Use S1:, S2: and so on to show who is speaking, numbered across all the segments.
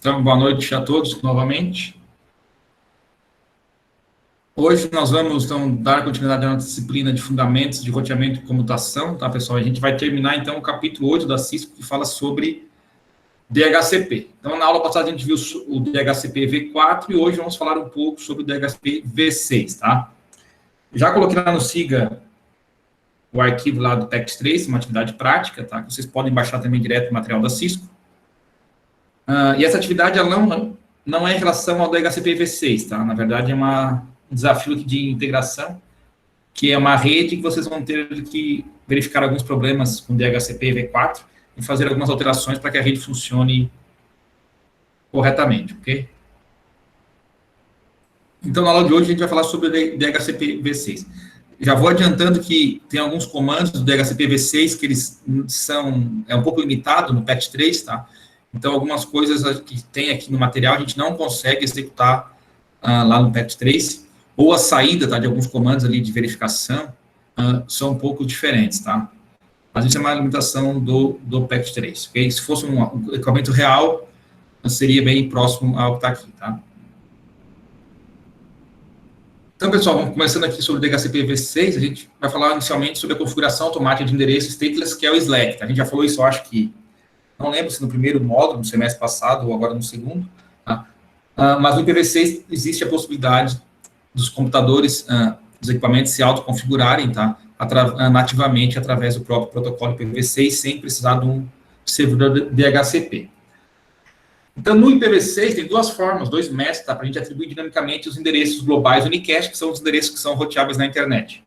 S1: Então, boa noite a todos novamente. Hoje nós vamos, então, dar continuidade à nossa disciplina de fundamentos de roteamento e comutação, tá, pessoal? A gente vai terminar, então, o capítulo 8 da Cisco, que fala sobre DHCP. Então, na aula passada a gente viu o DHCP V4 e hoje vamos falar um pouco sobre o DHCP V6, tá? Já coloquei lá no SIGA o arquivo lá do PEX3, uma atividade prática, tá? Que vocês podem baixar também direto o material da Cisco. E essa atividade, ela não é em relação ao DHCP V6, tá? Na verdade, é um desafio aqui de integração, que é uma rede que vocês vão ter que verificar alguns problemas com o DHCP V4 e fazer algumas alterações para que a rede funcione corretamente, ok? Então, na aula de hoje, a gente vai falar sobre o DHCP V6. Já vou adiantando que tem alguns comandos do DHCP V6 que eles é um pouco limitado no patch 3, tá? Então, algumas coisas que tem aqui no material, a gente não consegue executar lá no patch 3, ou a saída, tá, de alguns comandos ali de verificação são um pouco diferentes, tá? Mas isso é uma limitação do patch 3, ok? Se fosse um equipamento real, seria bem próximo ao que está aqui, tá? Então, pessoal, vamos começando aqui sobre o DHCP V6, a gente vai falar inicialmente sobre a configuração automática de endereço stateless, que é o Slack, tá? A gente já falou isso, eu acho que não lembro se no primeiro módulo, no semestre passado, ou agora no segundo, tá? Mas no IPv6 existe a possibilidade dos computadores, dos equipamentos se autoconfigurarem, tá? Nativamente através do próprio protocolo IPv6, sem precisar de um servidor DHCP. Então, no IPv6 tem duas formas, dois métodos, tá? Para a gente atribuir dinamicamente os endereços globais unicast, que são os endereços que são roteáveis na internet.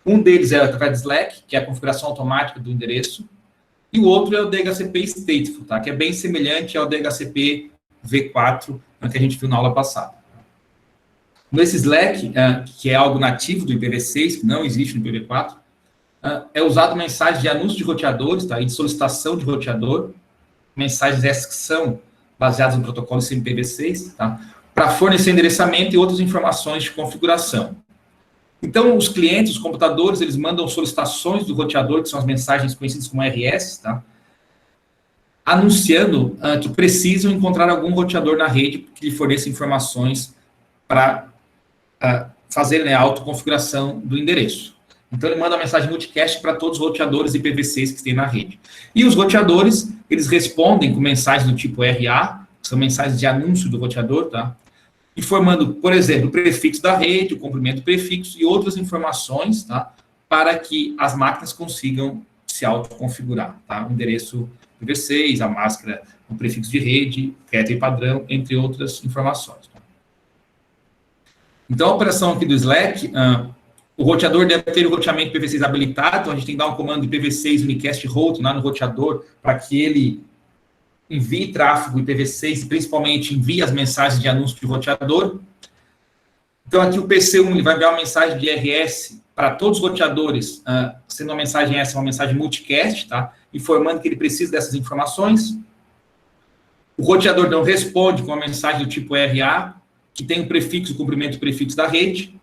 S1: Um deles é através de Slack, que é a configuração automática do endereço, e o outro é o DHCP Stateful, tá? Que é bem semelhante ao DHCP V4, que a gente viu na aula passada. Nesse Slack, que é algo nativo do IPv6, que não existe no IPv4, é usado mensagem de anúncio de roteadores, tá? E de solicitação de roteador, mensagens essas que são baseadas no protocolo IPv6, tá? Para fornecer endereçamento e outras informações de configuração. Então, os clientes, os computadores, eles mandam solicitações do roteador, que são as mensagens conhecidas como RS, tá? Anunciando que precisam encontrar algum roteador na rede que lhe forneça informações para fazer, né, a autoconfiguração do endereço. Então, ele manda uma mensagem multicast para todos os roteadores IPv6 que tem na rede. E os roteadores, eles respondem com mensagens do tipo RA, que são mensagens de anúncio do roteador, tá? Informando, por exemplo, o prefixo da rede, o comprimento do prefixo e outras informações, tá? Para que as máquinas consigam se autoconfigurar, tá? O endereço IPv6, a máscara, o prefixo de rede, reto e padrão, entre outras informações. Tá? Então, a operação aqui do Slack, o roteador deve ter o roteamento IPv6 habilitado, então a gente tem que dar um comando IPv6 unicast route lá no roteador para que ele envie tráfego IPv6 e principalmente envie as mensagens de anúncio de roteador. Então, aqui o PC1 ele vai enviar uma mensagem de RS para todos os roteadores, sendo uma mensagem essa, uma mensagem multicast, tá? Informando que ele precisa dessas informações. O roteador não responde com uma mensagem do tipo RA, que tem o prefixo, o comprimento e prefixo da rede.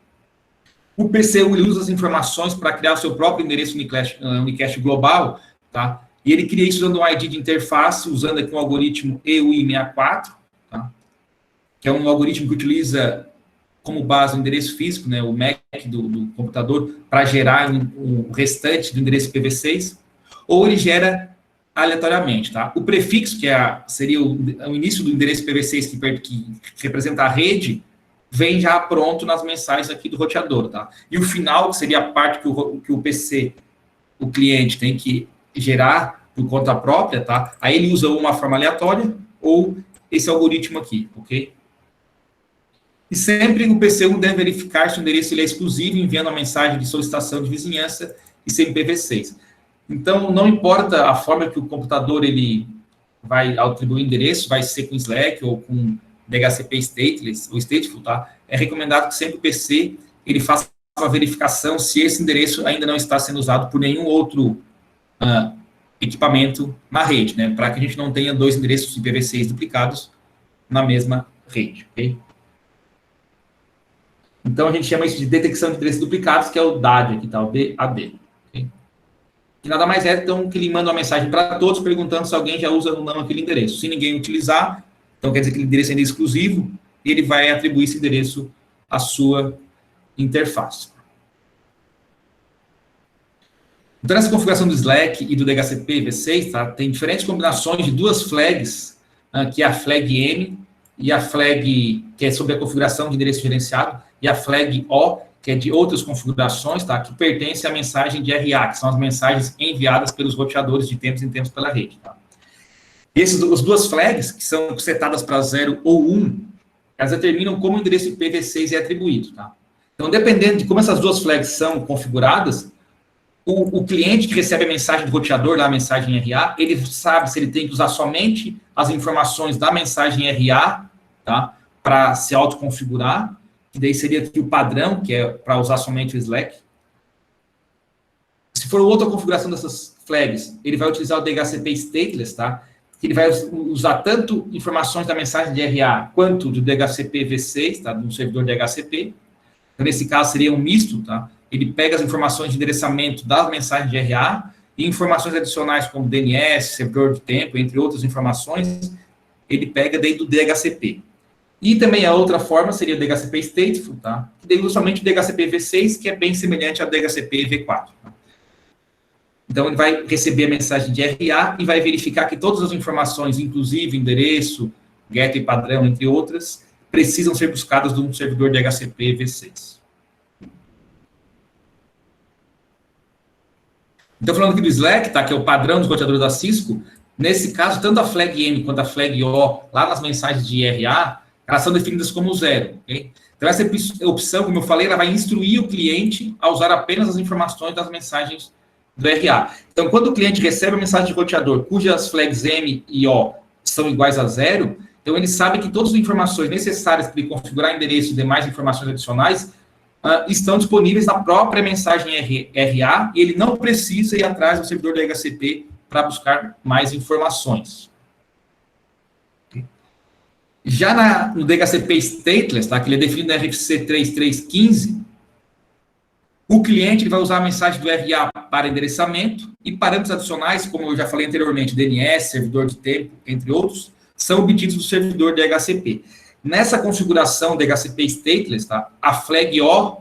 S1: O PC1 ele usa as informações para criar o seu próprio endereço unicast global, tá? E ele cria isso usando um ID de interface, usando aqui um algoritmo EUI64, tá? Que é um algoritmo que utiliza como base o endereço físico, né, o MAC do computador, para gerar o restante do endereço IPv6, ou ele gera aleatoriamente, tá? O prefixo, que seria o início do endereço IPv6, que representa a rede, vem já pronto nas mensagens aqui do roteador, tá? E o final, que seria a parte que o PC, o cliente, tem que gerar por conta própria, tá? Aí ele usa uma forma aleatória ou esse algoritmo aqui, ok? E sempre o PC1 deve verificar se o endereço ele é exclusivo, enviando a mensagem de solicitação de vizinhança e sem IPv6. Então, não importa a forma que o computador ele vai atribuir o endereço, vai ser com Slack ou com DHCP stateless ou stateful, tá? É recomendado que sempre o PC ele faça uma verificação se esse endereço ainda não está sendo usado por nenhum outro equipamento na rede, né? Para que a gente não tenha dois endereços IPv6 duplicados na mesma rede, ok? Então, a gente chama isso de detecção de endereços duplicados, que é o DAD aqui, tá? O DAD. Okay? Que nada mais é, então, que ele manda uma mensagem para todos, perguntando se alguém já usa ou não aquele endereço. Se ninguém utilizar, Então, quer dizer que o endereço ainda é exclusivo e ele vai atribuir esse endereço à sua interface. Então, nessa configuração do Slack e do DHCP V6, tá, tem diferentes combinações de duas flags, que é a flag M e a flag, que é sobre a configuração de endereço gerenciado, e a flag O, que é de outras configurações, tá, que pertence à mensagem de RA, que são as mensagens enviadas pelos roteadores de tempos em tempos pela rede. Tá. E as duas flags, que são setadas para 0 ou 1, elas determinam como o endereço IPv6 é atribuído. Tá. Então, dependendo de como essas duas flags são configuradas, o cliente que recebe a mensagem do roteador, lá a mensagem RA, ele sabe se ele tem que usar somente as informações da mensagem RA, tá, para se autoconfigurar, que daí seria aqui o padrão, que é para usar somente o Slack. Se for outra configuração dessas flags, ele vai utilizar o DHCP stateless, tá, que ele vai usar tanto informações da mensagem de RA quanto do DHCP V6, tá, do servidor DHCP. Então, nesse caso, seria um misto, tá? Ele pega as informações de endereçamento das mensagens de RA e informações adicionais como DNS, servidor de tempo, entre outras informações, ele pega dentro do DHCP. E também a outra forma seria o DHCP Stateful, tá? Que daí somente o DHCP V6, que é bem semelhante ao DHCP V4. Tá? Então, ele vai receber a mensagem de RA e vai verificar que todas as informações, inclusive endereço, gateway padrão, entre outras, precisam ser buscadas de um servidor DHCP V6. Então, falando aqui do Slack, tá, que é o padrão dos roteadores da Cisco, nesse caso, tanto a flag M quanto a flag O, lá nas mensagens de RA, elas são definidas como 0. Okay? Então, essa opção, como eu falei, ela vai instruir o cliente a usar apenas as informações das mensagens do RA. Então, quando o cliente recebe a mensagem de roteador, cujas flags M e O são iguais a 0, então ele sabe que todas as informações necessárias para ele configurar endereço e demais informações adicionais estão disponíveis na própria mensagem RA e ele não precisa ir atrás do servidor do DHCP para buscar mais informações. Já no DHCP Stateless, tá, que ele é definido na RFC 3315, o cliente ele vai usar a mensagem do RA para endereçamento e parâmetros adicionais, como eu já falei anteriormente, DNS, servidor de tempo, entre outros, são obtidos do servidor DHCP. Nessa configuração DHCP Stateless, tá, a flag O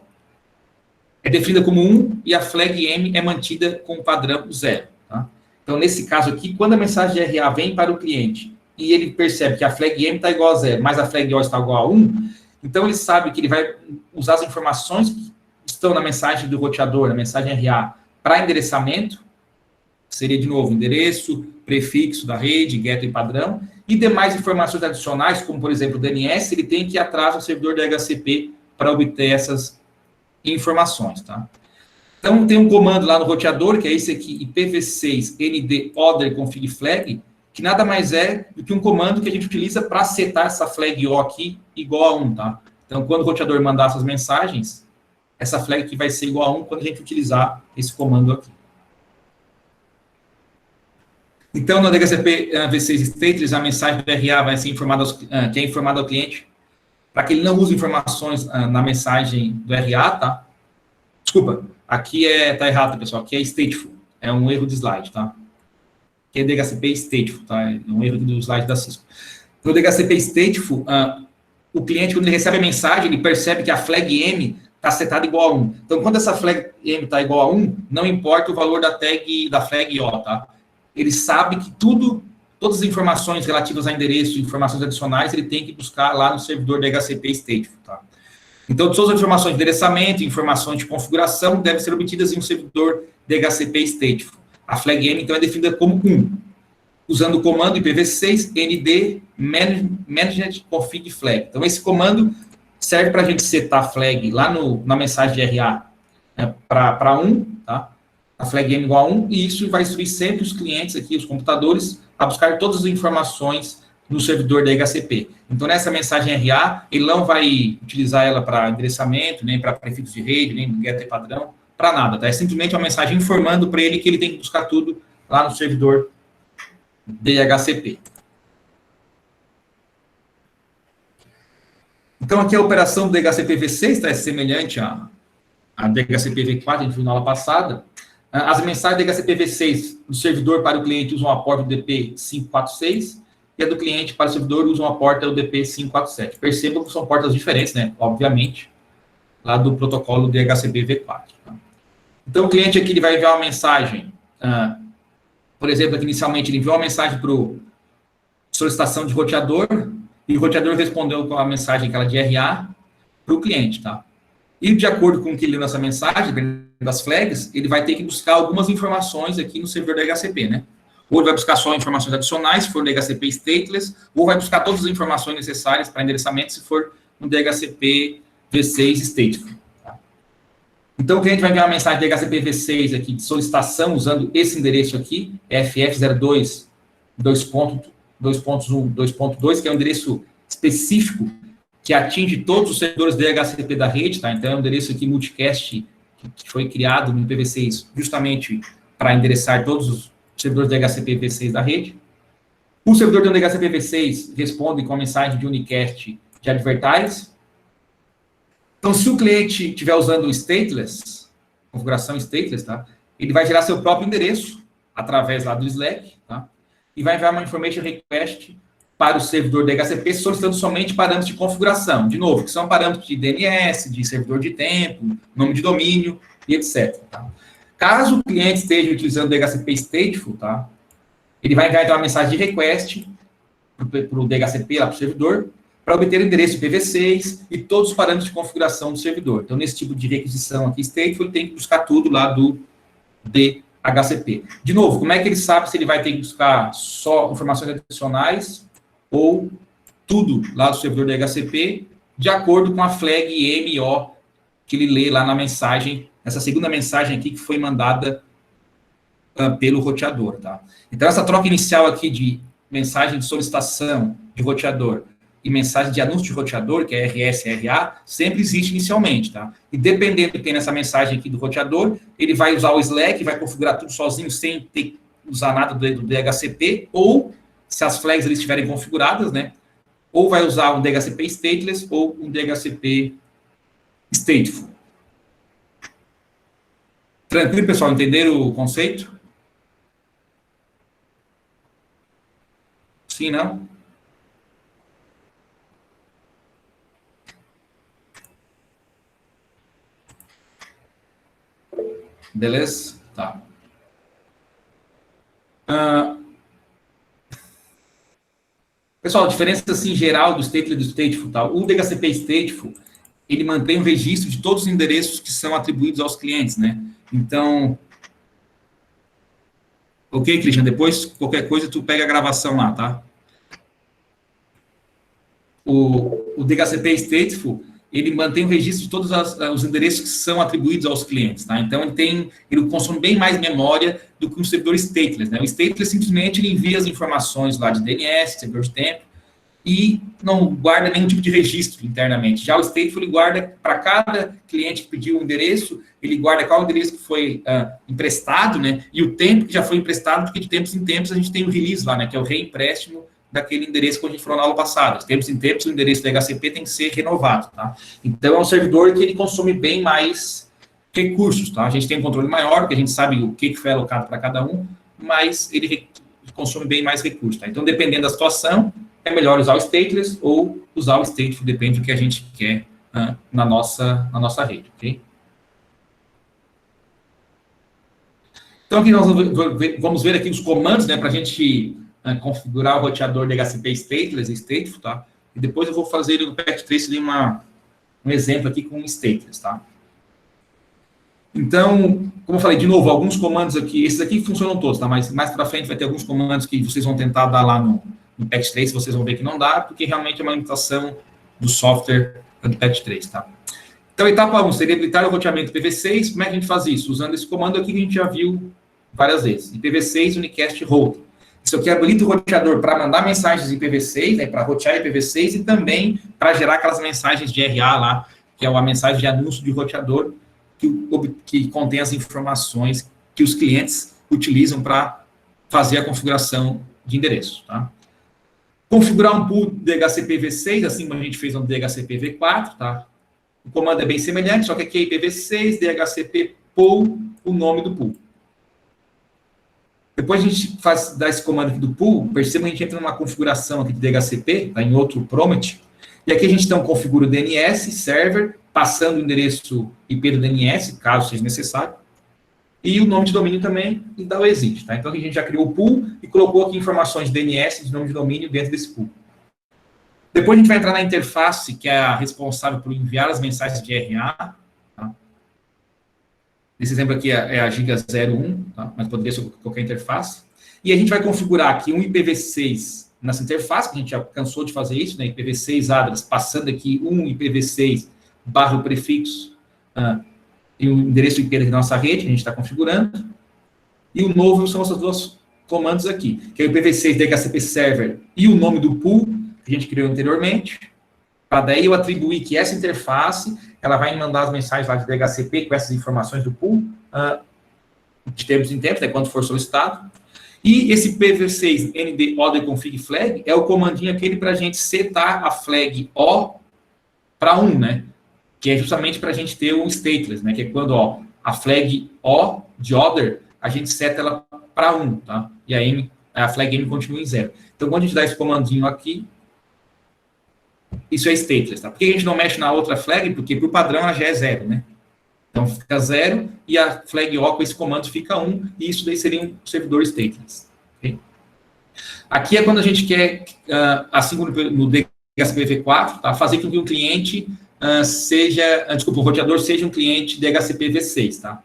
S1: é definida como 1 e a flag M é mantida com o padrão 0. Tá? Então, nesse caso aqui, quando a mensagem de RA vem para o cliente e ele percebe que a flag M está igual a 0, mas a flag O está igual a 1, então ele sabe que ele vai usar as informações que estão na mensagem do roteador, na mensagem RA, para endereçamento, seria, de novo, endereço, prefixo da rede, gateway padrão, e demais informações adicionais, como, por exemplo, o DNS, ele tem que ir atrás do servidor DHCP para obter essas informações, tá? Então, tem um comando lá no roteador, que é esse aqui, IPv6 nd other config flag, que nada mais é do que um comando que a gente utiliza para setar essa flag O aqui igual a 1, tá? Então, quando o roteador mandar essas mensagens, essa flag aqui vai ser igual a 1 quando a gente utilizar esse comando aqui. Então, no DHCP V6 Stateless, a mensagem do RA vai ser informada que é informada ao cliente para que ele não use informações na mensagem do RA, tá? Desculpa, aqui tá errado, pessoal. Aqui é stateful. É um erro de slide, tá? Aqui é DHCP stateful, tá? É um erro do slide da Cisco. No DHCP stateful, o cliente, quando ele recebe a mensagem, ele percebe que a flag M está setada igual a 1. Então, quando essa flag M está igual a 1, não importa o valor da flag O, tá? Ele sabe que todas as informações relativas a endereço e informações adicionais, ele tem que buscar lá no servidor DHCP Stateful, tá? Então, todas as informações de endereçamento, informações de configuração devem ser obtidas em um servidor DHCP Stateful. A flag M, então, é definida como 1, usando o comando IPv6 nd managed config flag. Então, esse comando serve para a gente setar a flag lá na mensagem de RA, né, para 1, tá? A flag M igual a 1, e isso vai instruir sempre os clientes aqui, os computadores, a buscar todas as informações no servidor da DHCP. Então, nessa mensagem RA, ele não vai utilizar ela para endereçamento, nem para prefixo de rede, nem gateway padrão, para nada, tá? É simplesmente uma mensagem informando para ele que ele tem que buscar tudo lá no servidor DHCP. Então, aqui a operação do DHCP V6 é semelhante à DHCP V4, a gente viu na aula passada. As mensagens DHCP V6 do servidor para o cliente usam a porta UDP 546, e a do cliente para o servidor usa uma porta UDP 547. Percebam que são portas diferentes, né? Obviamente, lá do protocolo DHCP V4. Tá? Então, o cliente aqui ele vai enviar uma mensagem. Por exemplo, aqui inicialmente ele enviou uma mensagem para solicitação de roteador, e o roteador respondeu com a mensagem aquela de RA para o cliente, tá? E de acordo com o que ele leu nessa mensagem, das flags, ele vai ter que buscar algumas informações aqui no servidor da DHCP, né? Ou ele vai buscar só informações adicionais, se for no DHCP stateless, ou vai buscar todas as informações necessárias para endereçamento, se for no DHCP V6 stateful. Tá? Então, o cliente vai enviar uma mensagem de DHCP V6 aqui, de solicitação, usando esse endereço aqui, FF02, 2.1.2.2, que é um endereço específico que atinge todos os servidores DHCP da rede, tá? Então, é um endereço aqui multicast que foi criado no IPv6 justamente para endereçar todos os servidores DHCP V6 da rede. O servidor do DHCP V6 responde com a mensagem de unicast de advertise. Então, se o cliente estiver usando o stateless, configuração stateless, tá? Ele vai gerar seu próprio endereço através lá do Slack, tá? E vai enviar uma information request para o servidor DHCP, solicitando somente parâmetros de configuração. De novo, que são parâmetros de DNS, de servidor de tempo, nome de domínio e etc. Tá? Caso o cliente esteja utilizando o DHCP stateful, tá? Ele vai enviar então uma mensagem de request para o DHCP, lá para o servidor, para obter o endereço IPv6 e todos os parâmetros de configuração do servidor. Então, nesse tipo de requisição aqui stateful, ele tem que buscar tudo lá do DHCP. De novo, como é que ele sabe se ele vai ter que buscar só informações adicionais ou tudo lá do servidor DHCP, de acordo com a flag MO que ele lê lá na mensagem, essa segunda mensagem aqui que foi mandada pelo roteador, tá? Então, essa troca inicial aqui de mensagem de solicitação de roteador e mensagem de anúncio de roteador, que é RS, RA, sempre existe inicialmente, tá? E dependendo do que tem nessa mensagem aqui do roteador, ele vai usar o Slack, vai configurar tudo sozinho, sem ter que usar nada do DHCP, ou, se as flags eles estiverem configuradas, né? Ou vai usar um DHCP stateless ou um DHCP stateful. Tranquilo, pessoal? Entenderam o conceito? Sim, não? Beleza? Tá. Pessoal, a diferença assim, geral do stateless e do stateful, tá? O DHCP stateful, ele mantém o registro de todos os endereços que são atribuídos aos clientes, né? Então, ok, Christian, depois, qualquer coisa, tu pega a gravação lá, tá? O DHCP stateful, ele mantém o registro de todos os endereços que são atribuídos aos clientes, tá? Então, ele consome bem mais memória do que um servidor stateless, né? O stateless, simplesmente, ele envia as informações lá de DNS, servidor de tempo, e não guarda nenhum tipo de registro internamente. Já o stateful, ele guarda para cada cliente que pediu o endereço, ele guarda qual endereço que foi emprestado, né? E o tempo que já foi emprestado, porque de tempos em tempos a gente tem o release lá, né? Que é o reempréstimo daquele endereço que a gente falou na aula passada. De tempos em tempos, o endereço do DHCP tem que ser renovado, tá? Então, é um servidor que ele consome bem mais recursos, tá? A gente tem um controle maior, porque a gente sabe o que foi alocado para cada um, mas ele consome bem mais recursos, tá? Então, dependendo da situação, é melhor usar o stateless ou usar o stateful, depende do que a gente quer na nossa rede, ok? Então, aqui nós vamos ver aqui os comandos, né, para a gente configurar o roteador DHCP stateless e stateful, tá? E depois eu vou fazer no patch trace um exemplo aqui com stateless, tá? Então, como eu falei, de novo, alguns comandos aqui, esses aqui funcionam todos, tá? Mas mais para frente vai ter alguns comandos que vocês vão tentar dar lá no patch trace, vocês vão ver que não dá, porque realmente é uma limitação do software do patch trace, tá? Então, etapa 1 seria habilitar o roteamento IPv6. Como é que a gente faz isso? Usando esse comando aqui que a gente já viu várias vezes. IPv6 unicast route. Isso aqui habilita o roteador para mandar mensagens IPv6, né, para rotear IPv6 e também para gerar aquelas mensagens de RA lá, que é a mensagem de anúncio de roteador, que contém as informações que os clientes utilizam para fazer a configuração de endereço, tá? Configurar um pool DHCP V6, assim como a gente fez no DHCP V4, tá? O comando é bem semelhante, só que aqui é IPv6, DHCP pool, o nome do pool. Depois a gente dá esse comando aqui do pool, perceba que a gente entra numa configuração aqui de DHCP, tá, em outro prompt, e aqui a gente então configura o DNS, server, passando o endereço IP do DNS, caso seja necessário, e o nome de domínio também, e dá o exit, tá? Então aqui a gente já criou o pool e colocou aqui informações de DNS, de nome de domínio, dentro desse pool. Depois a gente vai entrar na interface, que é a responsável por enviar as mensagens de RA, tá? Esse exemplo aqui é a Giga 01, tá? Mas poderia ser qualquer interface. E a gente vai configurar aqui um IPv6 nessa interface, que a gente já cansou de fazer isso, né? IPv6 address, passando aqui um IPv6 barra o prefixo e o endereço IP da nossa rede, que a gente está configurando. E o novo são essas duas comandos aqui, que é o IPv6 DHCP Server e o nome do pool, que a gente criou anteriormente, para daí eu atribuir que essa interface, ela vai mandar as mensagens lá de DHCP com essas informações do pool, de tempos em tempos, né, quando for solicitado. E esse IPv6 ND Order Config Flag é o comandinho aquele para a gente setar a flag O para 1, né? Que é justamente para a gente ter um stateless, né? Que é quando a flag O de order, a gente seta ela para 1, tá? E a flag M continua em 0. Então, quando a gente dá esse comandinho aqui, isso é stateless, tá? Por que a gente não mexe na outra flag? Porque, por padrão, ela já é 0, né? Então, fica 0 e a flag O com esse comando fica 1, e isso daí seria um servidor stateless. Okay? Aqui é quando a gente quer, assim como no DHCP v4, tá? Fazer com que o cliente o roteador seja um cliente DHCP v6, tá?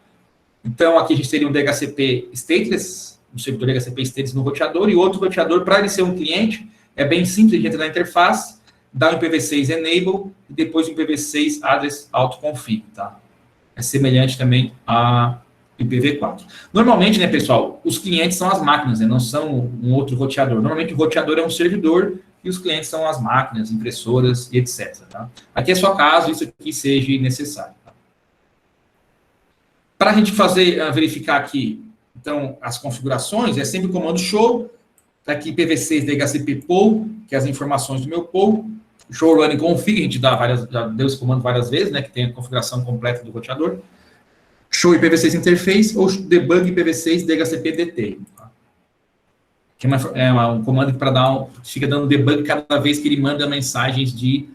S1: Então, aqui a gente teria um DHCP stateless, um servidor DHCP stateless no roteador, e outro roteador, para ele ser um cliente, é bem simples, a gente entra na interface, dá um IPv6 enable, e depois um IPv6 address autoconfig, tá? É semelhante também a IPv4. Normalmente, né, pessoal, os clientes são as máquinas, né, não são um outro roteador. Normalmente o roteador é um servidor e os clientes são as máquinas, impressoras e etc. Tá? Aqui é só caso isso aqui seja necessário. Tá? Para a gente verificar aqui, então, as configurações, é sempre o comando show, tá aqui IPv6 DHCP pool, que é as informações do meu pool, show running config, a gente já deu esse comando várias vezes, né, que tem a configuração completa do roteador. Show IPv6 interface ou debug IPv6 DHCP DT. Tá? Que é um comando para fica dando debug cada vez que ele manda mensagens de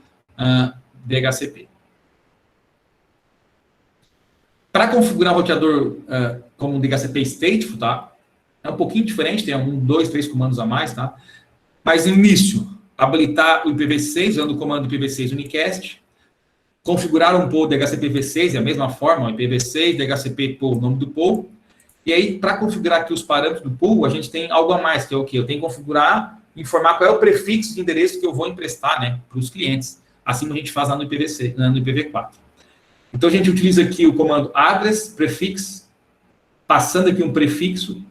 S1: DHCP. Para configurar o roteador como um DHCP stateful, tá? É um pouquinho diferente, tem 1, 2, 3 comandos a mais, tá? Mas no início, habilitar o IPv6, usando o comando IPv6 unicast, configurar um pool DHCP v6, é a mesma forma, IPv6, DHCP pool, nome do pool. E aí, para configurar aqui os parâmetros do pool, a gente tem algo a mais, que é o quê? Eu tenho que configurar, informar qual é o prefixo de endereço que eu vou emprestar, né, para os clientes. Assim como a gente faz lá no IPv4. Então, a gente utiliza aqui o comando address, prefix, passando aqui um prefixo,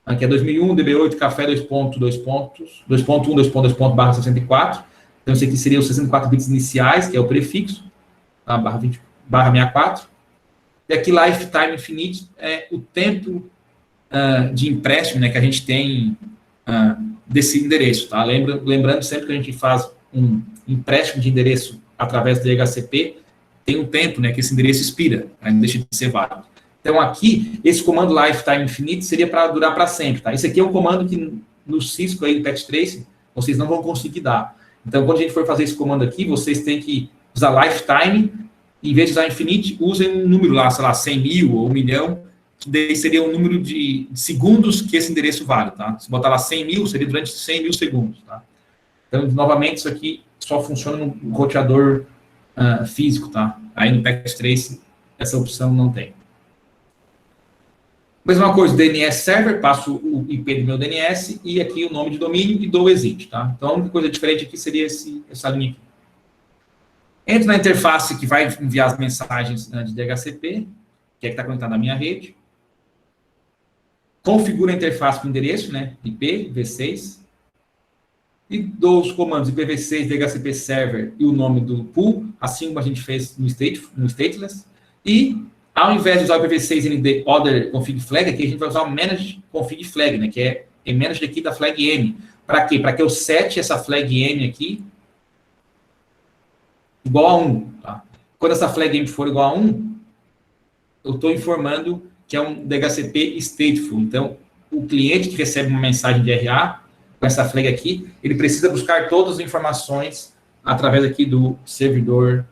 S1: aqui é 2001, DB8, café, 2.1, barra 64. Então, esse aqui seria os 64 bits iniciais, que é o prefixo, tá? barra 64. E aqui, lifetime infinite, é o tempo de empréstimo, né, que a gente tem desse endereço, tá? Lembrando sempre que a gente faz um empréstimo de endereço através do DHCP, tem um tempo, né, que esse endereço expira, não deixa de ser válido. Então, aqui, esse comando lifetime infinite seria para durar para sempre, tá? Esse aqui é um comando que no Cisco aí, do Patch Trace, vocês não vão conseguir dar. Então, quando a gente for fazer esse comando aqui, vocês têm que usar lifetime, em vez de usar infinite, usem um número lá, sei lá, 100 mil ou 1 milhão, que daí seria o número de segundos que esse endereço vale, tá? Se botar lá 100 mil, seria durante 100 mil segundos, tá? Então, novamente, isso aqui só funciona no roteador físico, tá? Aí no Patch Trace, essa opção não tem. Mesma coisa, DNS server, passo o IP do meu DNS e aqui o nome de domínio e dou o exit, tá? Então, a única coisa diferente aqui seria essa linha aqui. Entro na interface que vai enviar as mensagens de DHCP, que é que está conectada na minha rede. Configuro a interface com o endereço, né? IP, V6. E dou os comandos IPv6, DHCP server e o nome do pool, assim como a gente fez no stateless. E ao invés de usar o IPv6 ND Order Config Flag, aqui a gente vai usar o Manage Config Flag, né, que é Manage aqui da flag M. Para quê? Para que eu sete essa flag M aqui igual a 1. Tá? Quando essa flag M for igual a 1, eu estou informando que é um DHCP stateful. Então, o cliente que recebe uma mensagem de RA, com essa flag aqui, ele precisa buscar todas as informações através aqui do servidor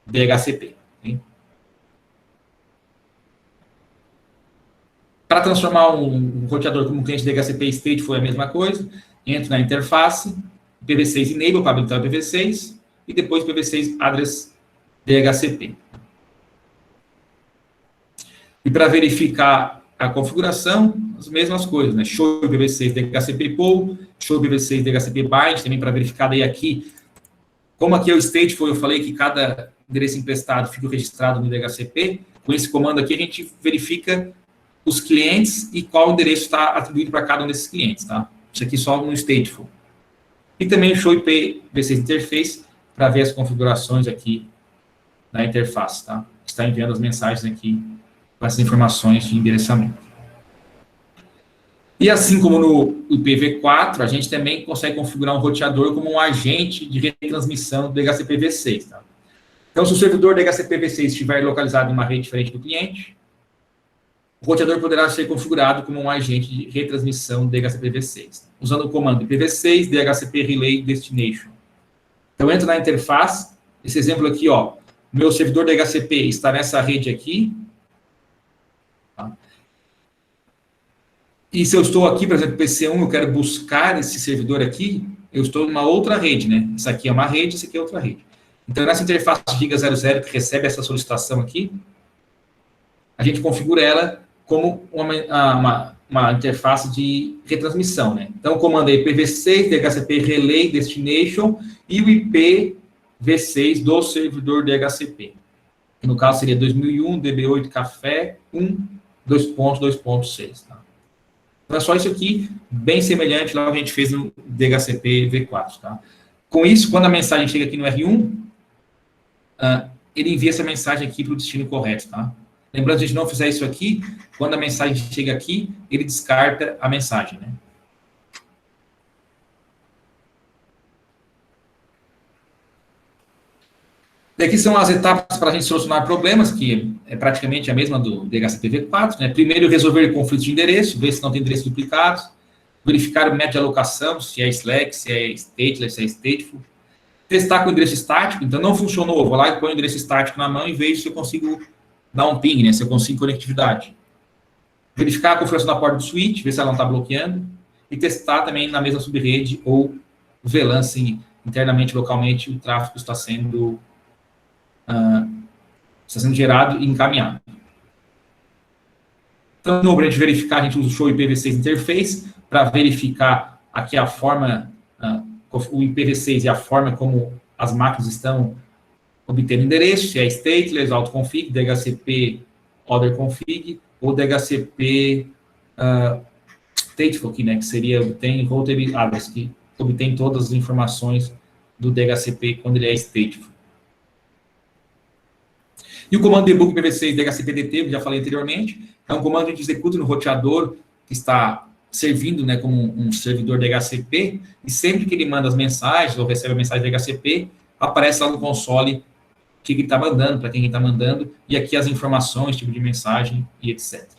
S1: DHCP. Okay? Para transformar um roteador como um cliente DHCP State foi a mesma coisa. Entro na interface, IPv6 Enable para habilitar o IPv6 e depois IPv6 Address DHCP. E para verificar a configuração, as mesmas coisas, né? Show IPv6 DHCP Pool, show IPv6 DHCP Bind, também para verificar daí aqui. Como aqui é o stateful, eu falei que cada endereço emprestado fica registrado no DHCP. Com esse comando aqui, a gente verifica os clientes e qual endereço está atribuído para cada um desses clientes, tá? Isso aqui só no stateful. E também o show IPv6 interface para ver as configurações aqui na interface, tá? Está enviando as mensagens aqui com essas informações de endereçamento. E assim como no IPv4, a gente também consegue configurar um roteador como um agente de retransmissão do DHCP-V6, tá? Então, se o servidor DHCP-V6 estiver localizado em uma rede diferente do cliente, o roteador poderá ser configurado como um agente de retransmissão DHCP-V6, usando o comando IPv6 DHCP Relay Destination. Então, eu entro na interface, esse exemplo aqui, ó, meu servidor DHCP está nessa rede aqui, tá? E se eu estou aqui, por exemplo, PC1, eu quero buscar esse servidor aqui, eu estou numa outra rede, né? Essa aqui é uma rede, essa aqui é outra rede. Então, nessa interface Giga00 que recebe essa solicitação aqui, a gente configura ela como uma interface de retransmissão, né? Então, o comando é IPv6, DHCP Relay Destination e o IPv6 do servidor DHCP. Que no caso seria 2001 DB8 Café 1.2.2.6, tá? Então, é só isso aqui, bem semelhante ao que a gente fez no DHCP V4, tá? Com isso, quando a mensagem chega aqui no R1, ele envia essa mensagem aqui para o destino correto, tá? Lembrando, se a gente não fizer isso aqui, quando a mensagem chega aqui, ele descarta a mensagem, né? E aqui são as etapas para a gente solucionar problemas, que é praticamente a mesma do DHCP V4, né? Primeiro, resolver conflitos de endereço, ver se não tem endereços duplicados, verificar o método de alocação, se é Slack, se é stateless, se é stateful, testar com o endereço estático, então não funcionou, eu vou lá e ponho o endereço estático na mão e vejo se eu consigo dar um ping, né? Se eu consigo conectividade. Verificar a configuração da porta do switch, ver se ela não está bloqueando, e testar também na mesma subrede ou VLAN, se internamente, localmente, o tráfego está sendo gerado e encaminhado. Então, no para a gente verificar, a gente usa o show IPv6 interface para verificar aqui a forma, o IPv6 e a forma como as máquinas estão obtendo endereço, se é stateless, autoconfig, DHCP other config, ou DHCP stateful, aqui, né, que seria obtém router address, que obtém todas as informações do DHCP quando ele é stateful. E o comando debug IPv6 DHCP-DT, que já falei anteriormente, é um comando que a gente executa no roteador que está servindo, né, como um servidor DHCP, e sempre que ele manda as mensagens ou recebe a mensagem DHCP, aparece lá no console o que ele está mandando, para quem ele está mandando, e aqui as informações, tipo de mensagem e etc.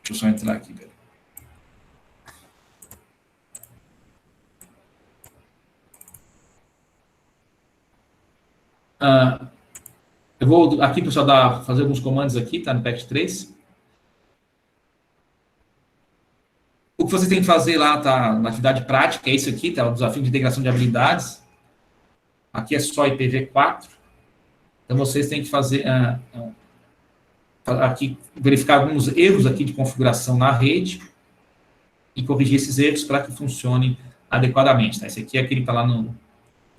S1: Deixa eu só entrar aqui, velho. Eu vou aqui, pessoal, fazer alguns comandos aqui, tá, no Pact 3. O que você tem que fazer lá, tá, na atividade prática, é isso aqui, tá, o desafio de integração de habilidades. Aqui é só IPv4. Então, vocês têm que fazer, aqui, verificar alguns erros aqui de configuração na rede e corrigir esses erros para que funcione adequadamente, tá? Esse aqui é aquele que está lá no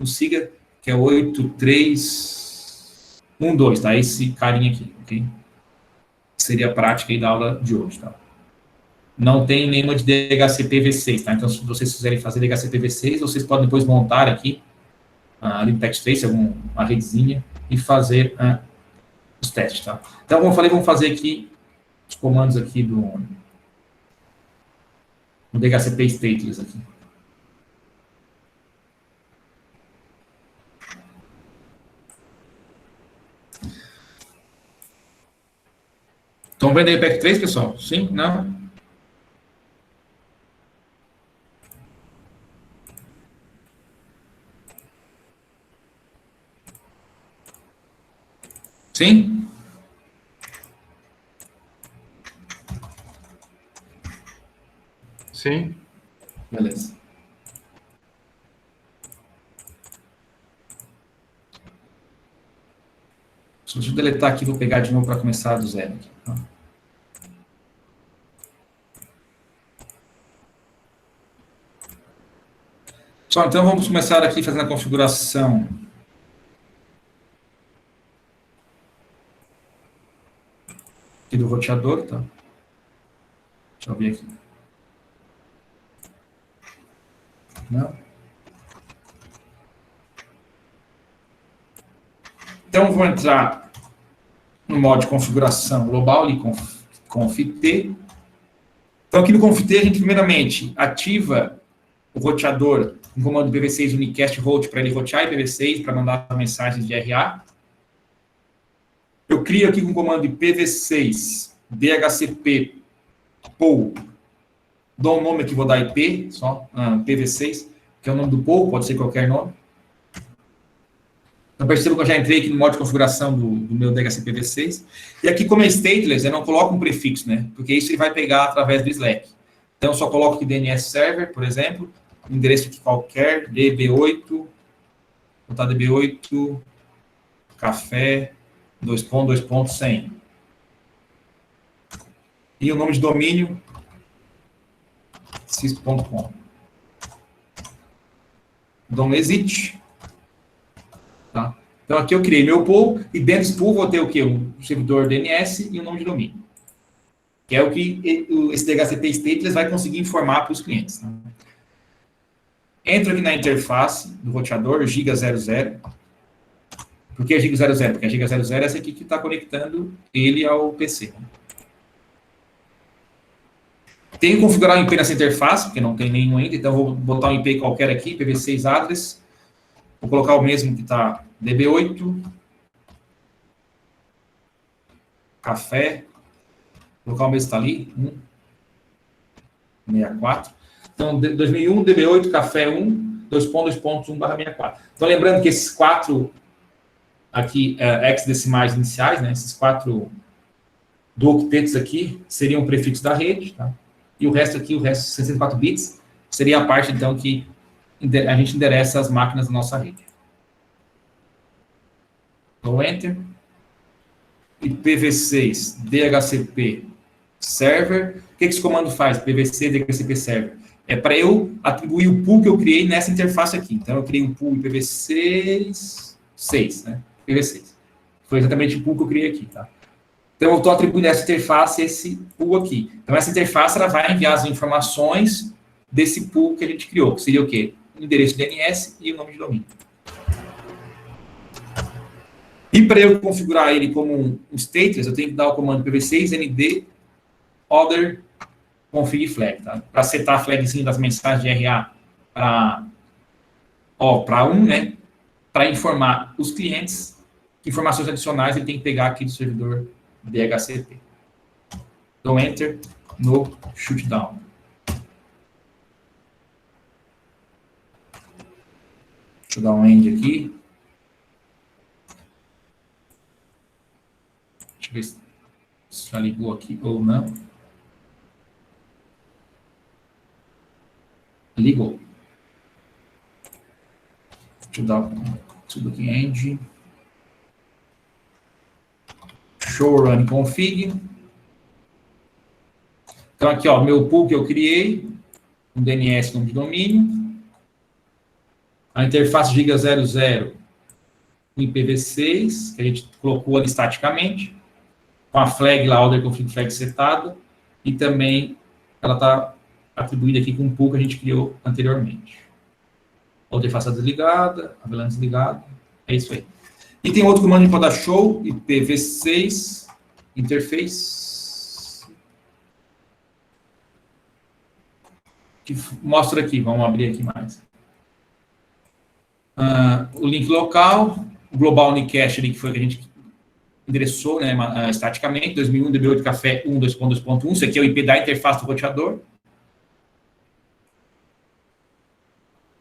S1: SIGA, que é 8312, tá? Esse carinha aqui, ok? Seria a prática aí da aula de hoje, tá? Não tem nenhuma de DHCP V6, tá? Então, se vocês quiserem fazer DHCP V6, vocês podem depois montar aqui ali no Pact3, uma redezinha, e fazer os testes, tá? Então, como eu falei, vamos fazer aqui os comandos aqui no DHCP stateless aqui. Estão vendo aí o IPEC3, pessoal? Sim? Não? Sim?
S2: Sim.
S1: Beleza. Deixa eu deletar aqui, vou pegar de novo para começar do zero. Aqui, tá? Pessoal, então vamos começar aqui fazendo a configuração aqui do roteador, tá? Deixa eu ver aqui. Não? Então, vou entrar no modo de configuração global, ali, conft. Então, aqui no conft, a gente, primeiramente, ativa o roteador com comando IPv6 unicast route para ele rotear IPv6 para mandar mensagens de RA. Eu crio aqui com o comando IPv6 DHCP pool, dou um nome aqui, vou dar IP, só IPv6, que é o nome do pool, pode ser qualquer nome. Então, percebo que eu já entrei aqui no modo de configuração do meu DHCP-v6. E aqui, como é stateless, eu não coloco um prefixo, né? Porque isso ele vai pegar através do Slack. Então, eu só coloco aqui DNS Server, por exemplo, um endereço aqui qualquer, DB8, vou botar DB8, café, 2.2.100. E o nome de domínio, cisco.com. Dou um exit. Tá? Então, aqui eu criei meu pool, e dentro desse pool vou ter o quê? Um servidor DNS e o nome de domínio. Que é o que esse DHCP stateless vai conseguir informar para os clientes. Tá? Entro aqui na interface do roteador, giga00. Por que giga00? Porque a giga00 é essa aqui que está conectando ele ao PC. Né? Tenho que configurar um IP nessa interface, porque não tem nenhum ainda, então vou botar um IP qualquer aqui, IPv6 address. Vou colocar o mesmo que está DB8, café, vou colocar o mesmo que está ali, 164. Então, 2001, DB8, café 1, 2.2.1/64. Então, lembrando que esses 4 aqui, hexadecimais iniciais, né, esses 4 duoctetos aqui, seriam o prefixo da rede, tá? E o resto aqui, o resto 64 bits, seria a parte, então, que a gente endereça as máquinas da nossa rede. Dou Enter. IPv6, DHCP, server. O que esse comando faz? IPv6, DHCP, server. É para eu atribuir o pool que eu criei nessa interface aqui. Então, eu criei um pool IPv6, 6, né? IPv6. Foi exatamente o pool que eu criei aqui, tá? Então, eu estou atribuindo nessa interface esse pool aqui. Então, essa interface ela vai enviar as informações desse pool que a gente criou, que seria o quê? O endereço DNS e o nome de domínio. E para eu configurar ele como um stateless, eu tenho que dar o comando IPv6 nd other config flag, tá? Para setar a flagzinha das mensagens de RA para 1, né? Para informar os clientes que informações adicionais ele tem que pegar aqui do servidor DHCP. Dou Enter no shutdown. Deixa eu dar um end aqui. Deixa eu ver se já ligou aqui ou não. Ligou. Deixa eu dar tudo aqui end. Show run config. Então aqui, ó, meu pool que eu criei, um DNS nome de domínio, a interface giga00 IPv6, que a gente colocou ali estaticamente, com a flag lá, order config flag setada, e também ela está atribuída aqui com um pool que a gente criou anteriormente. A interface desligada, a VLAN desligada, é isso aí. E tem outro comando para dar show, IPv6, interface, que mostra aqui, vamos abrir aqui mais. O link local, o global unicast ali, que foi que a gente endereçou, né, estaticamente, 2001 DB8 café 1, 2.2.1, isso aqui é o IP da interface do roteador.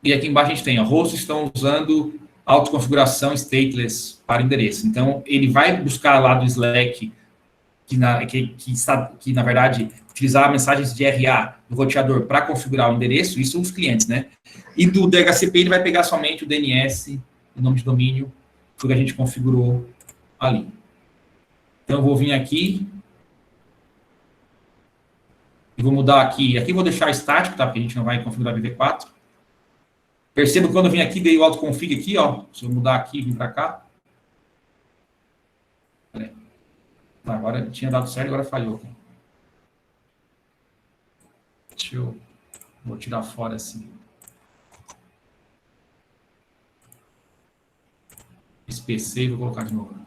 S1: E aqui embaixo a gente tem, ó, hosts estão usando autoconfiguração stateless para endereço. Então, ele vai buscar lá do Slack, que na verdade, utilizar mensagens de RA do roteador para configurar o endereço, isso os clientes, né? E do DHCP ele vai pegar somente o DNS, o nome de domínio, que a gente configurou ali. Então, eu vou vir aqui e vou mudar aqui. Aqui eu vou deixar estático, tá? Porque a gente não vai configurar BV4. Perceba que quando eu vim aqui, dei o autoconfig aqui, ó. Se eu mudar aqui e vir para cá. Tá, agora tinha dado certo, agora falhou. Deixa eu... Vou tirar fora assim. Esse PC e vou colocar de novo.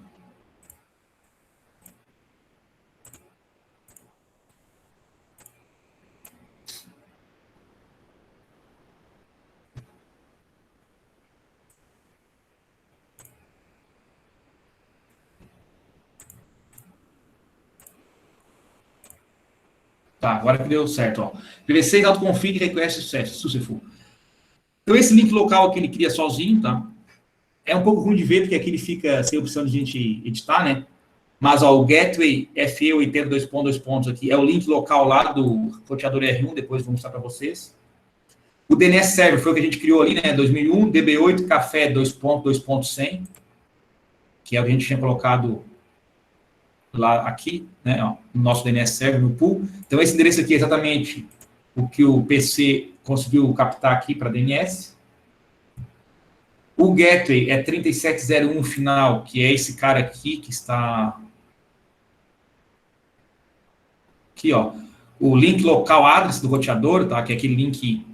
S1: Tá, agora que deu certo, ó. PV6 autoconfig request successful. Então, esse link local aqui ele cria sozinho, tá? É um pouco ruim de ver, porque aqui ele fica sem opção de a gente editar, né? Mas, ó, o Gateway FE80 2 pontos aqui é o link local lá do roteador R1, depois vou mostrar para vocês. O DNS Server foi o que a gente criou ali, né? 2001, DB8, café 2.2.100, que é o que a gente tinha colocado lá aqui, né, ó, no nosso DNS Server, no pool. Então, esse endereço aqui é exatamente o que o PC conseguiu captar aqui para DNS. O Gateway é 3701 final, que é esse cara aqui, que está... Aqui, ó. O link local address do roteador, tá? Que é aquele link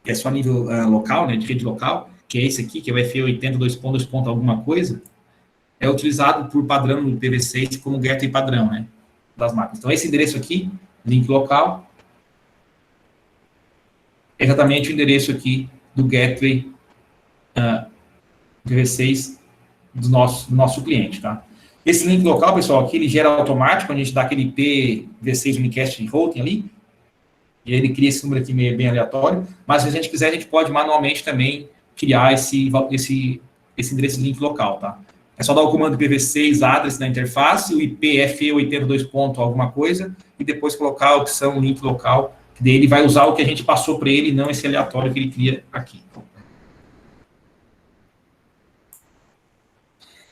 S1: que é só nível local, né, de rede local, que é esse aqui, que é o FE80 2 ponto alguma coisa, é utilizado por padrão no IPv6 como gateway padrão, né, das máquinas. Então, esse endereço aqui, link local, é exatamente o endereço aqui do gateway IPv6 do nosso cliente, tá? Esse link local, pessoal, aqui ele gera automático, a gente dá aquele IPv6 unicast routing ali, e ele cria esse número aqui meio, bem aleatório, mas se a gente quiser, a gente pode manualmente também criar esse endereço link local, tá? É só dar o comando IPv6 address na interface, o IP FE82 ponto alguma coisa, e depois colocar a opção link local, que daí ele vai usar o que a gente passou para ele, não esse aleatório que ele cria aqui.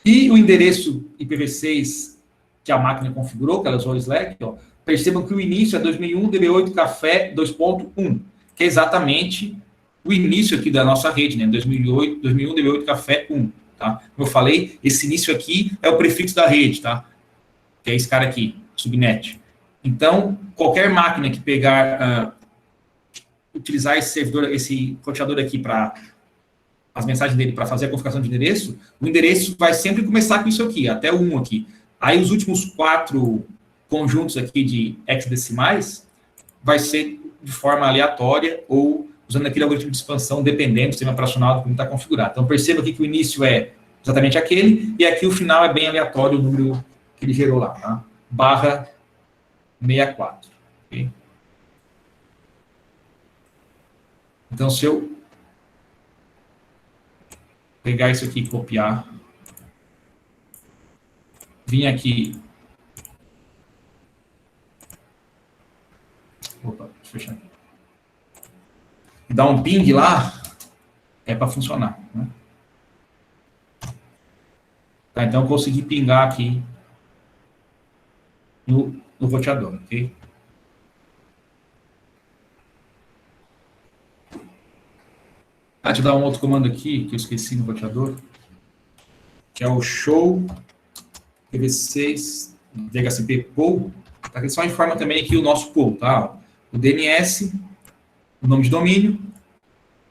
S1: E o endereço IPv6 que a máquina configurou, que ela usou o Slack, ó, percebam que o início é 2001 DB8 café 2.1, que é exatamente o início aqui da nossa rede, né? 2001 DB8 café 1, tá? Como eu falei, esse início aqui é o prefixo da rede, tá? Que é esse cara aqui, subnet. Então, qualquer máquina que pegar, utilizar esse servidor, esse roteador aqui para as mensagens dele para fazer a configuração de endereço, o endereço vai sempre começar com isso aqui, até o 1 aqui. Aí os últimos 4 conjuntos aqui de hexadecimais vai ser de forma aleatória ou usando aquele algoritmo de expansão dependente do sistema operacional que está configurado. Então perceba aqui que o início é exatamente aquele e aqui o final é bem aleatório o número que ele gerou lá, tá? Barra 64. Okay? Então se eu pegar isso aqui e copiar, vim aqui. Opa, deixa eu fechar aqui. Dar um ping lá, é para funcionar. Né? Tá, então eu consegui pingar aqui no roteador, ok? Deixa eu dar um outro comando aqui, que eu esqueci no roteador, que é o show PV6 DHCP pool, tá? Que só informa também aqui o nosso pool, tá? O DNS, o nome de domínio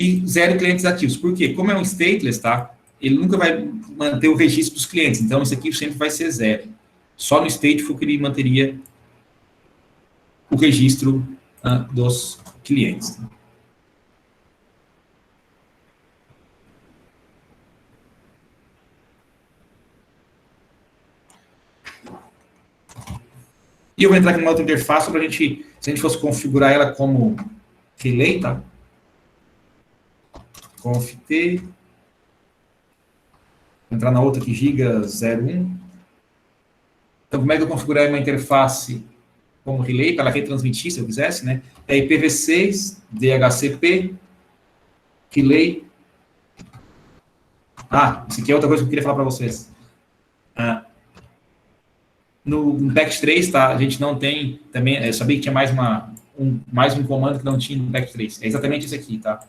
S1: e 0 clientes ativos. Por quê? Como é um stateless, tá? Ele nunca vai manter o registro dos clientes, então isso aqui sempre vai ser 0. Só no stateful que ele manteria o registro dos clientes. E eu vou entrar aqui numa outra interface para a gente, se a gente fosse configurar ela como relay, tá? Conft, vou entrar na outra aqui, giga01. Então, como é que eu configurar uma interface como relay, para ela retransmitir, se eu quisesse, né? É IPv6, DHCP, relay. Isso aqui é outra coisa que eu queria falar para vocês. No PACT3, tá? A gente não tem também, eu sabia que tinha mais um comando que não tinha no PACT3. É exatamente esse aqui, tá?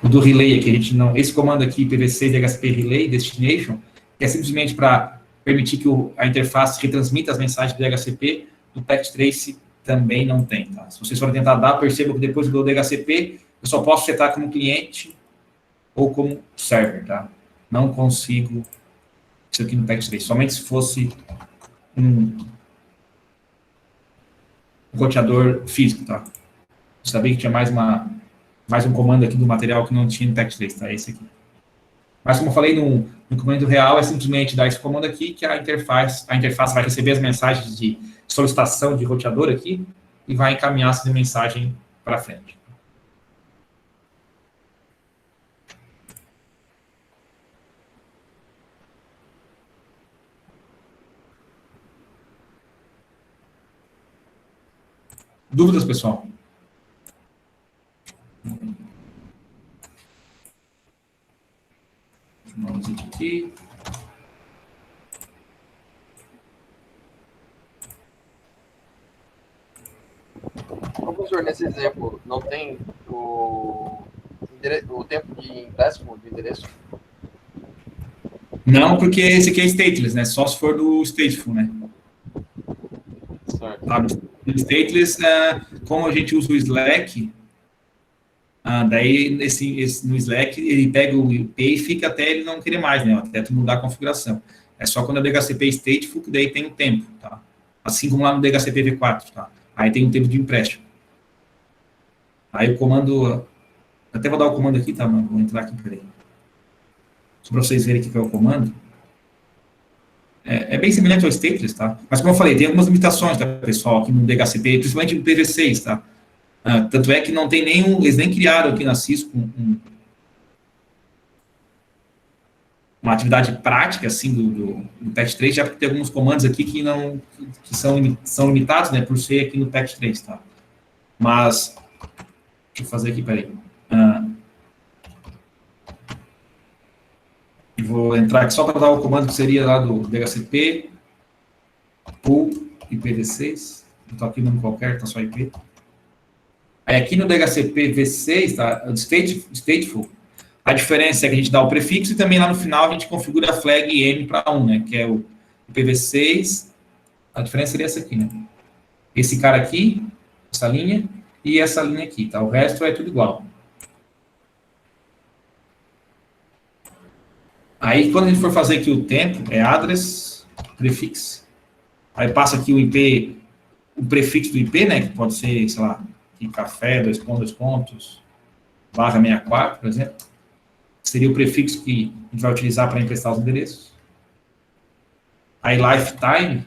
S1: O do relay aqui, a gente não, esse comando aqui, IPv6, DHCP relay, destination, que é simplesmente para permitir que a interface retransmita as mensagens do DHCP, do PACT3 também não tem, tá? Se vocês forem tentar dar, percebam que depois do DHCP, eu só posso setar como cliente ou como server, tá? Não consigo isso aqui no PACT3, somente se fosse um roteador físico, tá? Eu sabia que tinha mais um comando aqui do material que não tinha no PACT3, tá? Esse aqui. Mas, como eu falei, no comando real, é simplesmente dar esse comando aqui, que a interface vai receber as mensagens de solicitação de roteador aqui e vai encaminhar essa mensagem para frente. Dúvidas, pessoal? Vamos aqui.
S2: Professor, nesse exemplo, não tem o tempo de empréstimo do endereço?
S1: Não, porque esse aqui é stateless, né? Só se for do stateful, né?
S2: Certo.
S1: Tá? No stateless, como a gente usa o Slack, daí no Slack ele pega o IP e fica até ele não querer mais, né? Até tu mudar a configuração. É só quando é DHCP stateful que daí tem o tempo, tá? Assim como lá no DHCP v4, tá? Aí tem um tempo de empréstimo. Aí o comando, até vou dar o comando aqui, tá? Vou entrar aqui, peraí. Só para vocês verem o que é o comando. É bem semelhante ao stateless, tá? Mas como eu falei, tem algumas limitações, tá, pessoal, aqui no DHCP, principalmente no IPv6, tá? Tanto é que não tem eles nem criaram aqui na Cisco uma atividade prática, assim, do PACT3, já porque tem alguns comandos aqui que são limitados, né, por ser aqui no PACT3, tá? Mas, deixa eu fazer aqui, peraí. Vou entrar aqui só para dar o comando que seria lá do DHCP, pool IPv6, não está aqui nome qualquer, está só IP. Aí aqui no DHCP v6, tá, stateful, a diferença é que a gente dá o prefixo e também lá no final a gente configura a flag M para 1, né, que é o IPv6, a diferença seria essa aqui, né, esse cara aqui, essa linha, e essa linha aqui, tá, o resto é tudo igual. Aí, quando a gente for fazer aqui o tempo, é address, prefix, aí passa aqui o IP, o prefixo do IP, né, que pode ser, sei lá, aqui, café, /, /64, por exemplo, seria o prefixo que a gente vai utilizar para emprestar os endereços. Aí, lifetime,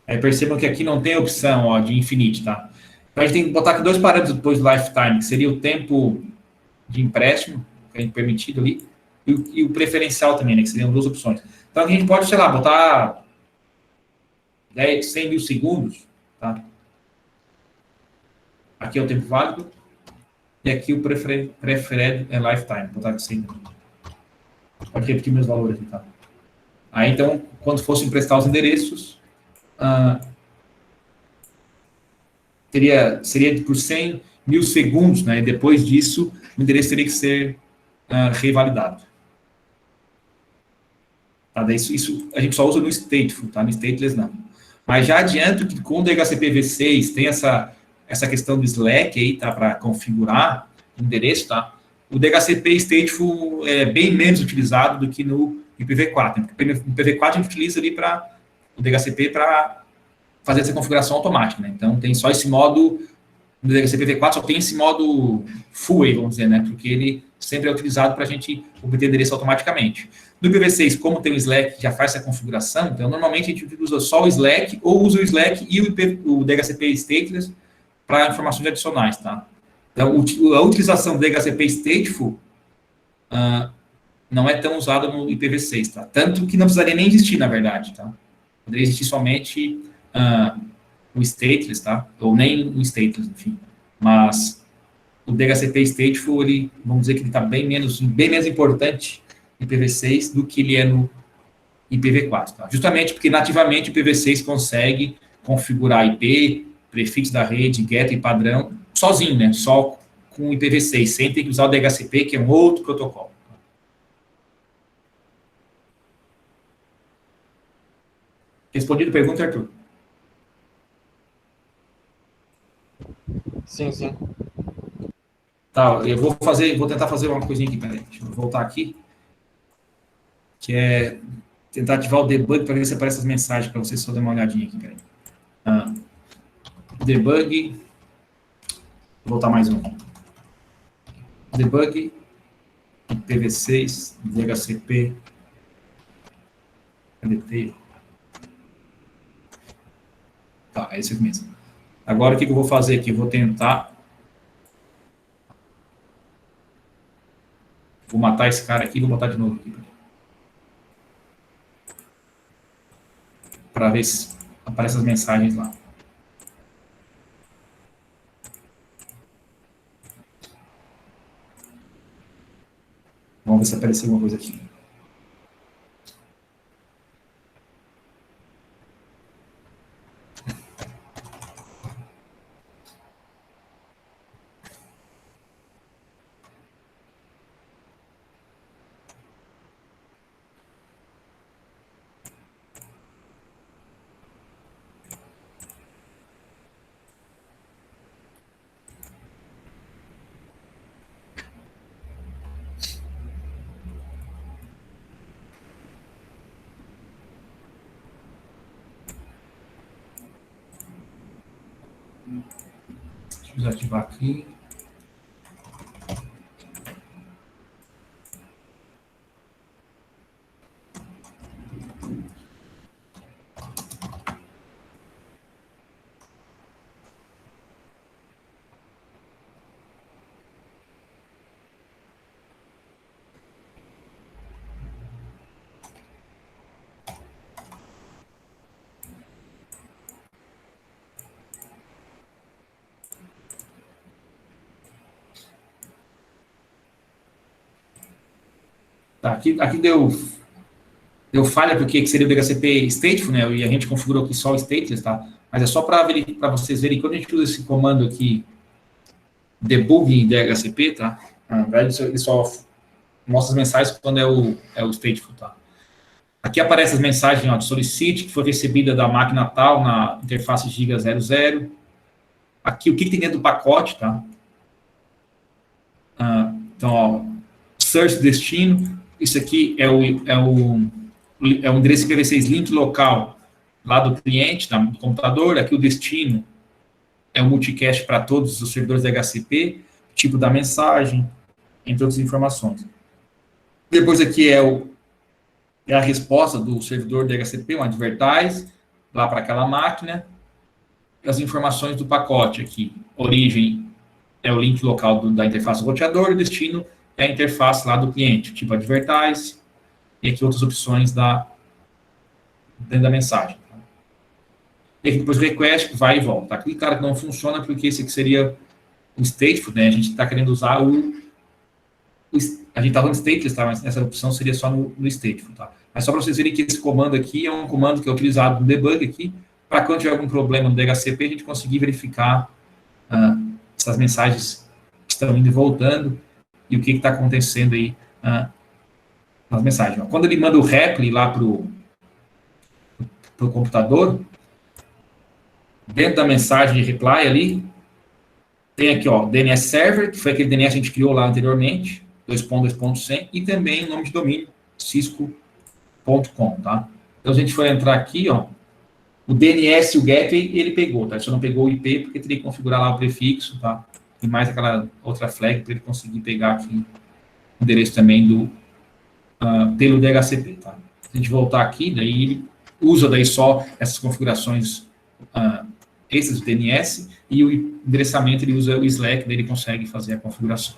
S1: aí percebam que aqui não tem opção, ó, de infinite, tá? Então, a gente tem que botar aqui dois parâmetros depois do lifetime, que seria o tempo de empréstimo, que é permitido ali, e o preferencial também, né, que seriam duas opções. Então, a gente pode, sei lá, botar 100 mil segundos, tá? Aqui é o tempo válido, e aqui o preferred é lifetime, vou botar aqui 100 mil. Pode repetir meus valores aqui, tá? Aí, então, quando fosse emprestar os endereços, seria por 100 mil segundos, né? E depois disso, o endereço teria que ser revalidado. Tá? Daí isso a gente só usa no stateful, tá? No stateless não. Mas já adianto que com o DHCP v6 tem essa questão do Slack aí, tá? Para configurar o endereço, tá? O DHCP stateful é bem menos utilizado do que no IPv4. Né? No IPv4 a gente utiliza ali o DHCP para fazer essa configuração automática, né? Então tem só esse modo, no DHCP v4 só tem esse modo full aí, vamos dizer, né? Porque ele sempre é utilizado para a gente obter endereço automaticamente. No IPv6, como tem o Slack que já faz essa configuração, então normalmente a gente usa só o Slack, ou usa o Slack e o DHCP stateless para informações adicionais, tá? Então, a utilização do DHCP stateful não é tão usada no IPv6, tá? Tanto que não precisaria nem existir, na verdade, tá? Poderia existir somente o stateless, tá? Ou nem o stateless, enfim. Mas o DHCP stateful, ele, vamos dizer que ele está bem menos importante no IPv6 do que ele é no IPv4, tá? Justamente porque nativamente o IPv6 consegue configurar IP, prefixo da rede, getter e padrão, sozinho, né? Só com o IPv6, sem ter que usar o DHCP, que é um outro protocolo. Respondido a pergunta, Arthur?
S2: Sim, sim.
S1: Tá, eu vou tentar fazer uma coisinha aqui, peraí. Deixa eu voltar aqui. Que é tentar ativar o debug para ver se aparece as mensagens, para vocês só dar uma olhadinha aqui, peraí. Debug. Vou voltar mais um. Debug. IPv6, DHCP. LT. Tá, é isso aqui mesmo. Agora, o que eu vou fazer aqui? Eu vou tentar... Vou matar esse cara aqui e vou botar de novo aqui. Para ver se aparecem as mensagens lá. Vamos ver se apareceu alguma coisa aqui. Deixa eu desativar aqui. Tá, aqui deu falha porque seria o DHCP stateful, né? E a gente configurou aqui só o stateless, tá? Mas é só para vocês verem, quando a gente usa esse comando aqui, debugging DHCP, tá? Na verdade, ele só mostra as mensagens quando é o stateful, tá? Aqui aparece as mensagens, ó, de solicite, que foi recebida da máquina tal, na interface giga 00. Aqui, o que tem dentro do pacote, tá? Então, ó, search destino, isso aqui é o endereço IPv6 link local lá do cliente, do computador. Aqui o destino é o multicast para todos os servidores DHCP, tipo da mensagem, entre outras informações. Depois aqui é a resposta do servidor DHCP, um advertise, lá para aquela máquina. As informações do pacote aqui. Origem é o link local da interface do roteador, e destino é a interface lá do cliente, tipo advertise, e aqui outras opções dentro da mensagem. E aqui depois o request vai e volta. Aqui, claro, que não funciona porque esse aqui seria o stateful, né? A gente está querendo usar a gente está falando stateless, tá? Mas essa opção seria só no stateful, tá? Mas só para vocês verem que esse comando aqui é um comando que é utilizado no debug aqui, para quando tiver algum problema no DHCP, a gente conseguir verificar essas mensagens que estão indo e voltando e o que está acontecendo aí nas mensagens. Quando ele manda o reply lá para o computador, dentro da mensagem de reply ali, tem aqui, ó, DNS Server, que foi aquele DNS que a gente criou lá anteriormente, 2.2.100, e também o nome de domínio, cisco.com, tá? Então, se a gente for entrar aqui, ó, o DNS e o gateway, ele pegou, tá? Ele só não pegou o IP, porque teria que configurar lá o prefixo, tá? E mais aquela outra flag para ele conseguir pegar aqui endereço também pelo DHCP, tá? Se a gente voltar aqui, daí ele usa daí só essas configurações extras do DNS, e o endereçamento ele usa o Slack, daí ele consegue fazer a configuração.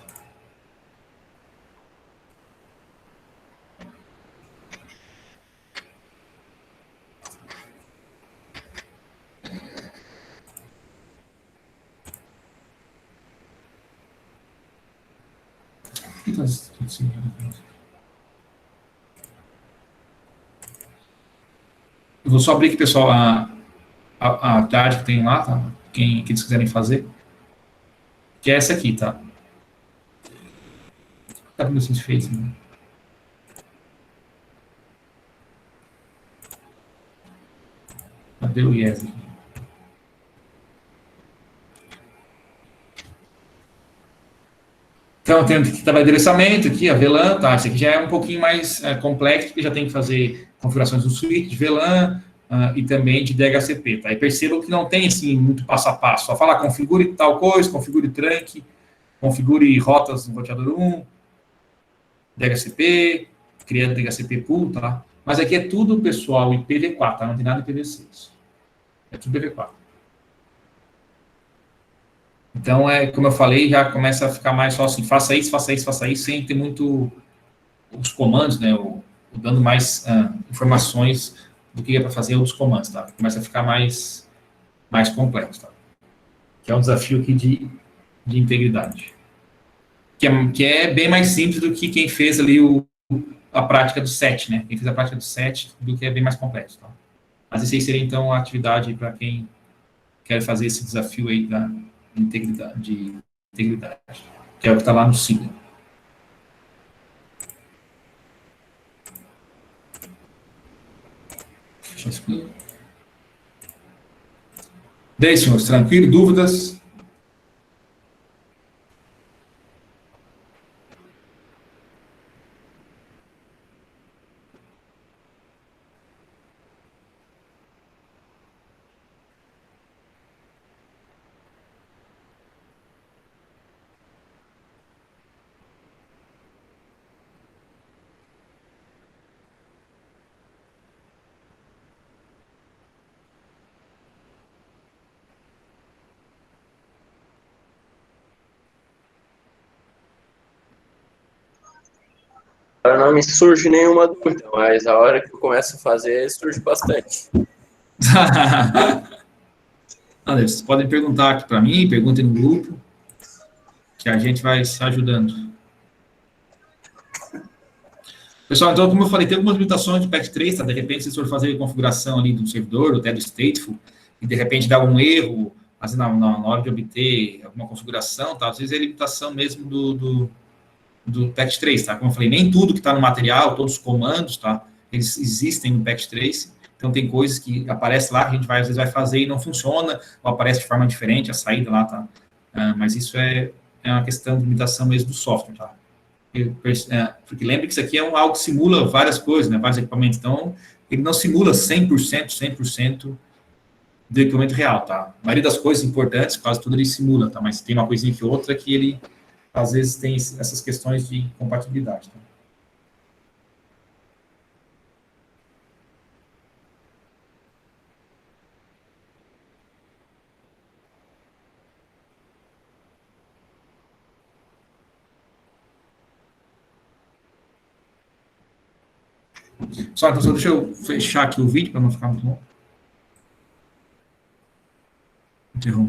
S1: Eu vou só abrir aqui, pessoal, a tarde que tem lá, tá? Quem eles quiserem fazer. Que é essa aqui, tá? Tá como vocês fez, né? Cadê o Yes aqui? Então, tem que trabalhar endereçamento aqui, a VLAN, tá? Esse aqui já é um pouquinho mais complexo, porque já tem que fazer configurações do switch, de VLAN e também de DHCP, tá? E percebam que não tem, assim, muito passo a passo. Só fala, configure tal coisa, configure trunk, configure rotas no roteador 1, DHCP, cria DHCP pool, tá? Mas aqui é tudo, pessoal, IPv4, tá? Não tem nada IPv6. É tudo IPv4. Então, como eu falei, já começa a ficar mais só assim, faça isso, faça isso, faça isso, sem ter muito os comandos, né, dando mais informações do que é para fazer os comandos, tá? Começa a ficar mais complexo, tá? Que é um desafio aqui de integridade. Que é bem mais simples do que quem fez ali a prática do set, né? Quem fez a prática do set, do que é bem mais complexo, tá? Mas esse aí seria, então, a atividade para quem quer fazer esse desafio aí da integridade, que é o que está lá no sigla. Deixa eu explicar. Daí, senhores, tranquilo? Dúvidas?
S2: Não me surge nenhuma dúvida, mas a hora que eu começo a fazer, surge bastante.
S1: Vocês podem perguntar aqui para mim, perguntem no grupo, que a gente vai se ajudando. Pessoal, então, como eu falei, tem algumas limitações de patch 3, tá? De repente, se for fazer a configuração ali do servidor, até do stateful, e de repente dá um erro, assim, na hora de obter alguma configuração, tá? Às vezes é limitação mesmo do patch 3, tá? Como eu falei, nem tudo que está no material, todos os comandos, tá? Eles existem no patch 3, então tem coisas que aparecem lá, que a gente às vezes vai fazer e não funciona, ou aparece de forma diferente, a saída lá, tá? Mas isso é uma questão de limitação mesmo do software, tá? Porque lembre que isso aqui é algo que simula várias coisas, né? Vários equipamentos, então ele não simula 100% do equipamento real, tá? A maioria das coisas importantes, quase tudo ele simula, tá? Mas tem uma coisinha que outra que ele às vezes tem essas questões de compatibilidade. Tá? Só, então, só deixa eu fechar aqui o vídeo para não ficar muito longo. Interromper.